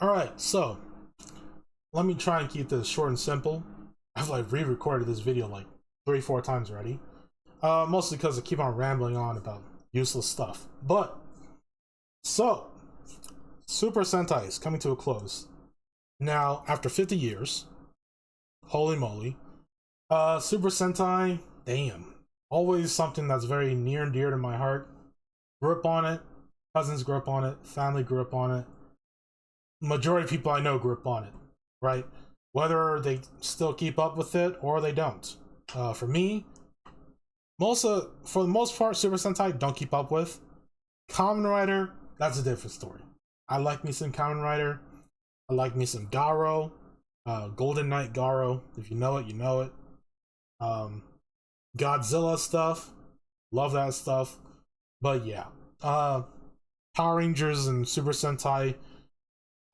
Alright, so let me try and keep this short and simple. I've like re-recorded this video like 3-4 times already. Mostly because I keep on rambling on about useless stuff. But so Super Sentai is coming to a close. Now, after 50 years, holy moly, Super Sentai, damn. Always something that's very near and dear to my heart. Grew up on it, cousins grew up on it, family grew up on it. Majority of people I know grew up on it, right? Whether they still keep up with it or they don't. For me, for the most part, Super Sentai don't keep up with. Kamen Rider, that's a different story. I like me some Kamen Rider. I like me some Garo, Golden Knight Garo. If you know it, you know it. Godzilla stuff, love that stuff. But yeah, Power Rangers and Super Sentai,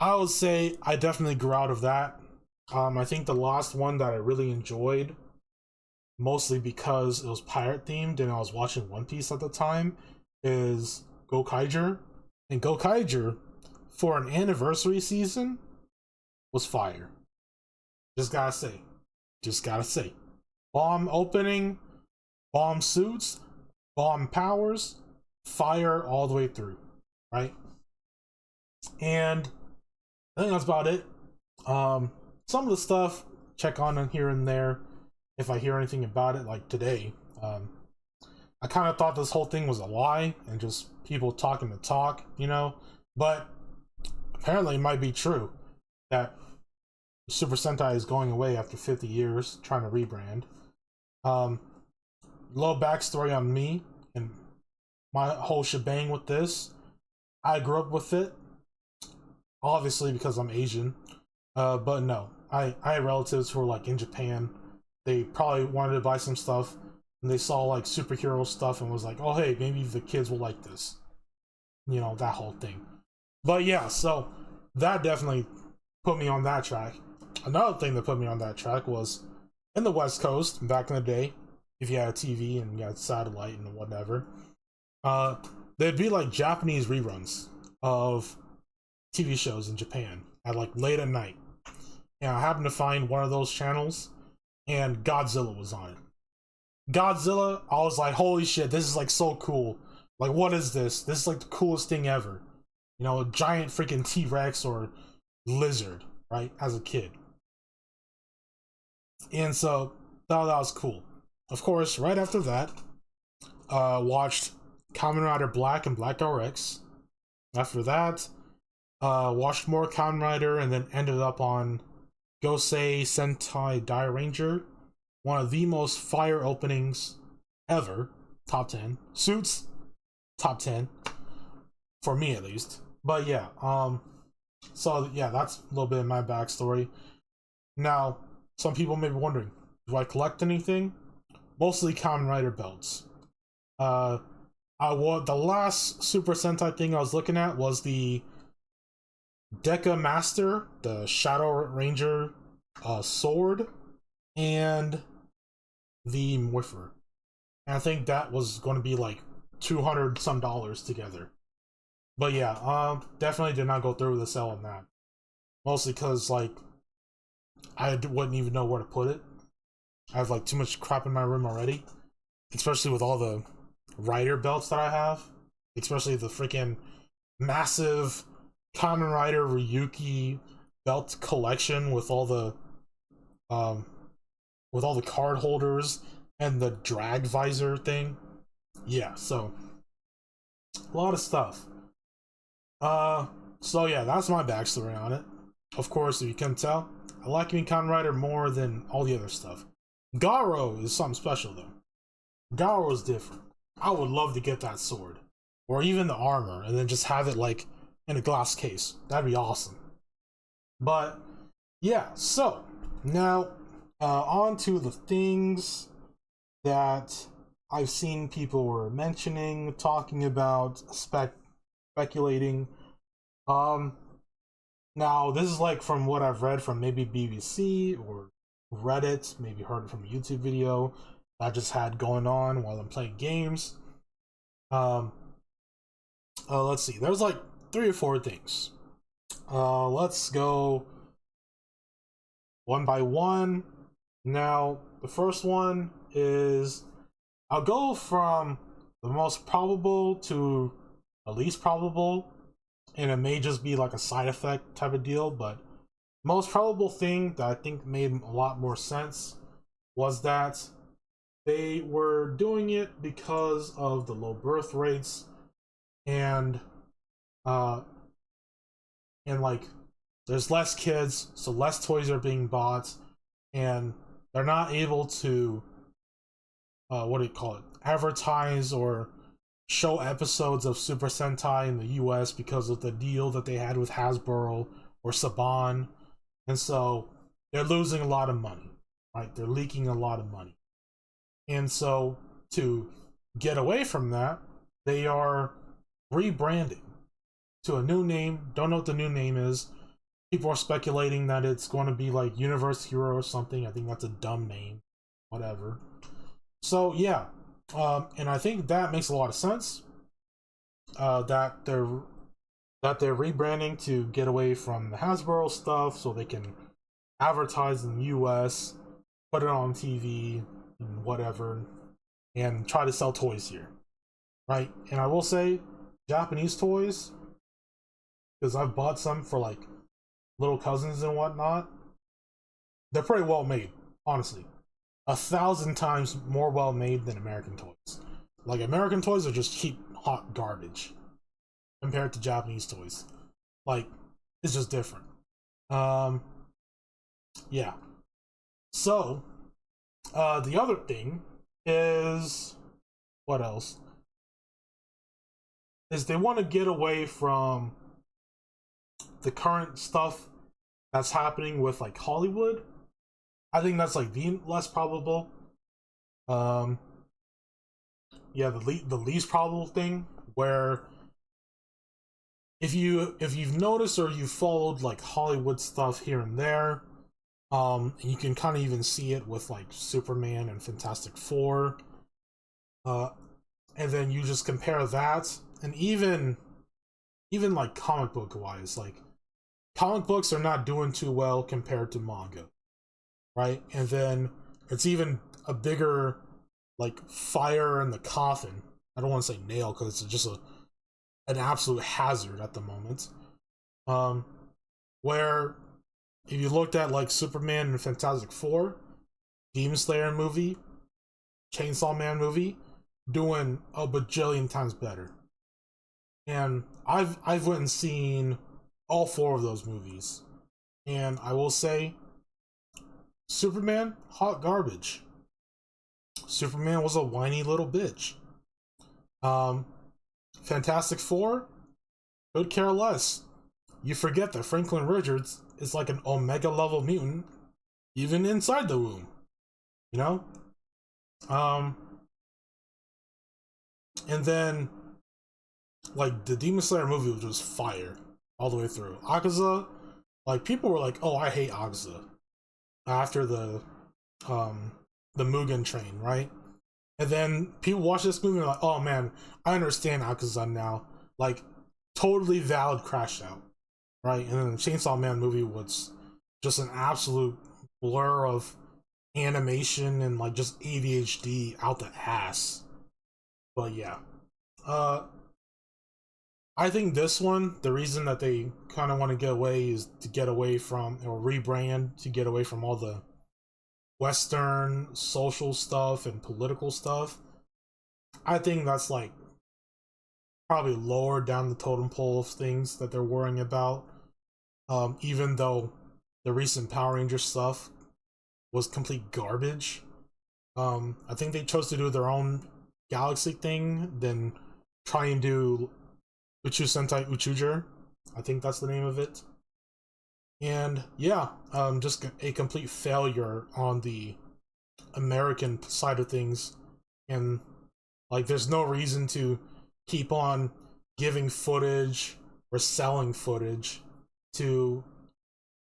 I would say I definitely grew out of that. I think the last one that I really enjoyed, mostly because it was pirate themed and I was watching One Piece at the time, is Gokaiger. And Gokaiger, for an anniversary season, was fire. Just gotta say. Bomb opening, bomb suits, bomb powers, fire all the way through, right? And I think that's about it. Some of the stuff, check on here and there if I hear anything about it, like today. I kind of thought this whole thing was a lie and just people talking to talk, you know? But apparently it might be true that Super Sentai is going away after 50 years, trying to rebrand. Little backstory on me and my whole shebang with this. I grew up with it, obviously because I'm Asian, but no, I had relatives who were like in Japan. They probably wanted to buy some stuff and they saw like superhero stuff and was like, oh hey, maybe the kids will like this, you know, that whole thing. But yeah, so that definitely put me on that track. Another thing that put me on that track was in the West Coast back in the day, if you had a TV and you had satellite and whatever, there'd be like Japanese reruns of TV shows in Japan at like late at night. And I happened to find one of those channels and Godzilla was on it. Godzilla, I was like, holy shit, this is like so cool. Like, what is this? This is like the coolest thing ever. You know, a giant freaking T-Rex or lizard, right? As a kid. And so, thought that was cool. Of course, right after that, watched Kamen Rider Black and Black RX. After that, watched more Kamen Rider and then ended up on Gosei Sentai Die Ranger. One of the most fire openings ever. Top 10. Suits, top 10. For me, at least. But yeah, so yeah, that's a little bit of my backstory. Now, some people may be wondering, do I collect anything? Mostly Kamen Rider belts. The last Super Sentai thing I was looking at was the Deca Master, the Shadow Ranger sword, and the Morpher. And I think that was going to be like $200 some together. But yeah, definitely did not go through with the sale on that. Mostly because like I wouldn't even know where to put it. I have like too much crap in my room already, especially with all the Rider belts that I have, especially the freaking massive Kamen Rider Ryuki belt collection with all the card holders and the drag visor thing. Yeah, so a lot of stuff. So yeah, that's my backstory on it. Of course, if you can tell, I like me Kamen Rider more than all the other stuff. Garo is something special though. Garo is different. I would love to get that sword, or even the armor, and then just have it like in a glass case. That'd be awesome. But yeah, so now on to the things that I've seen people were mentioning, talking about, speculating. Now this is like from what I've read from maybe BBC or Reddit, maybe heard it from a YouTube video I just had going on while I'm playing games. Let's see, there's like 3 or 4 things. Let's go one by one. Now, the first one is I'll go from the most probable to the least probable, and it may just be like a side effect type of deal, but most probable thing that I think made a lot more sense was that they were doing it because of the low birth rates and uh like there's less kids, so less toys are being bought, and they're not able to what do you call it, advertise or show episodes of Super Sentai in the US because of the deal that they had with Hasbro or Saban. And so they're losing a lot of money, right? They're leaking a lot of money. And so to get away from that, they are rebranding to a new name. Don't know what the new name is. People are speculating that it's going to be like Universe Hero or something. I think that's a dumb name. Whatever. So yeah, and I think that makes a lot of sense. That they're rebranding to get away from the Hasbro stuff, so they can advertise in the U.S., put it on TV, and whatever, and try to sell toys here, right? And I will say, Japanese toys, because I've bought some for like little cousins and whatnot, they're pretty well made, honestly. 1,000 times more well made than American toys. Like, American toys are just cheap, hot garbage compared to Japanese toys. Like, it's just different. Yeah. So, the other thing is, what else? Is they want to get away from the current stuff that's happening with like Hollywood. I think that's like the less probable. Yeah, the least probable thing, where if you've noticed or you've followed like Hollywood stuff here and there, and you can kind of even see it with like Superman and Fantastic Four, and then you just compare that, and even like comic book wise, like comic books are not doing too well compared to manga, right? And then it's even a bigger like fire in the coffin. I don't want to say nail because it's just an absolute hazard at the moment. Where if you looked at like Superman and Fantastic Four, Demon Slayer movie, Chainsaw Man movie, doing a bajillion times better. And I've went and seen all four of those movies, and I will say, Superman, hot garbage. Superman was a whiny little bitch. Fantastic Four, could care less. You forget that Franklin Richards is like an Omega level mutant, even inside the womb. You know? And then, like, the Demon Slayer movie was just fire all the way through. Akaza, like, people were like, oh, I hate Akaza after the Mugen Train, right? And then people watch this movie and are like, oh man, I understand Akaza now. Like, totally valid crash out, right? And then the Chainsaw Man movie was just an absolute blur of animation and like just ADHD out the ass. But yeah, I think this one, the reason that they kind of want to get away is to get away from, or rebrand to get away from all the Western social stuff and political stuff. I think that's like probably lower down the totem pole of things that they're worrying about. Even though the recent Power Rangers stuff was complete garbage. I think they chose to do their own galaxy thing than try and do Uchu Sentai Uchuger. I think that's the name of it. And yeah, just a complete failure on the American side of things. And like, there's no reason to keep on giving footage or selling footage to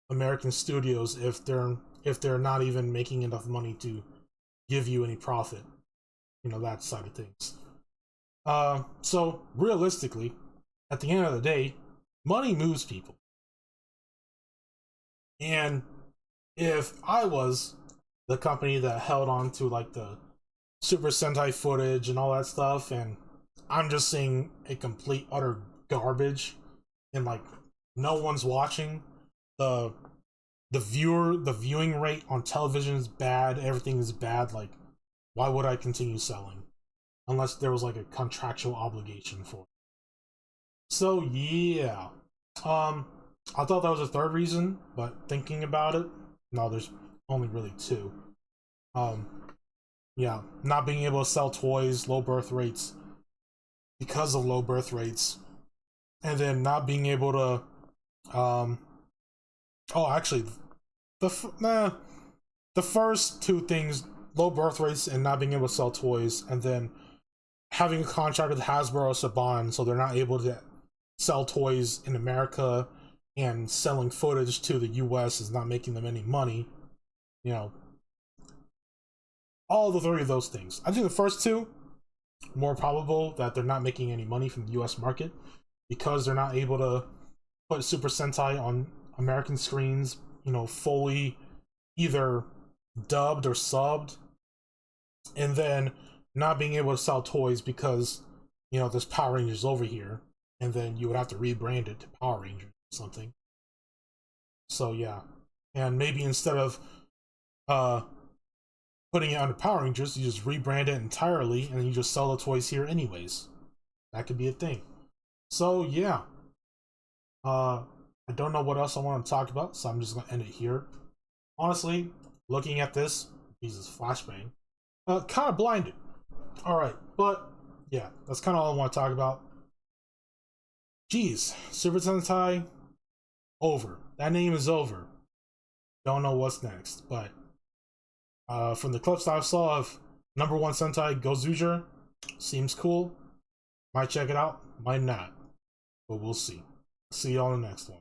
American studios if they're not even making enough money to give you any profit. You know, that side of things. So realistically, at the end of the day, money moves people. And if I was the company that held on to like the Super Sentai footage and all that stuff, and I'm just seeing a complete utter garbage, and like no one's watching, the the viewing rate on television is bad, everything is bad, like why would I continue selling? Unless there was like a contractual obligation for it. So yeah. Um I thought that was a third reason, but thinking about it, no, there's only really two. Um yeah, not being able to sell toys, low birth rates because of low birth rates, and then not being able to oh actually the first two things, low birth rates and not being able to sell toys, and then having a contract with Hasbro or Saban, so they're not able to sell toys in America, and selling footage to the US is not making them any money. You know, all the three of those things. I think the first two, more probable that they're not making any money from the US market because they're not able to put Super Sentai on American screens, you know, fully either dubbed or subbed, and then not being able to sell toys because, you know, there's Power Rangers over here, and then you would have to rebrand it to Power Rangers or something. So yeah, and maybe instead of uh putting it under Power Rangers, you just rebrand it entirely, and then you just sell the toys here anyways. That could be a thing. So yeah, I don't know what else I want to talk about, so I'm just gonna end it here. Honestly, looking at this, Jesus, flashbang, kind of blinded. All right, but yeah, that's kind of all I want to talk about. Jeez, Super Sentai, over. That name is over. Don't know what's next, but from the clips I saw of number one Sentai Gozuger, seems cool. Might check it out, might not, but we'll see. See you on the next one.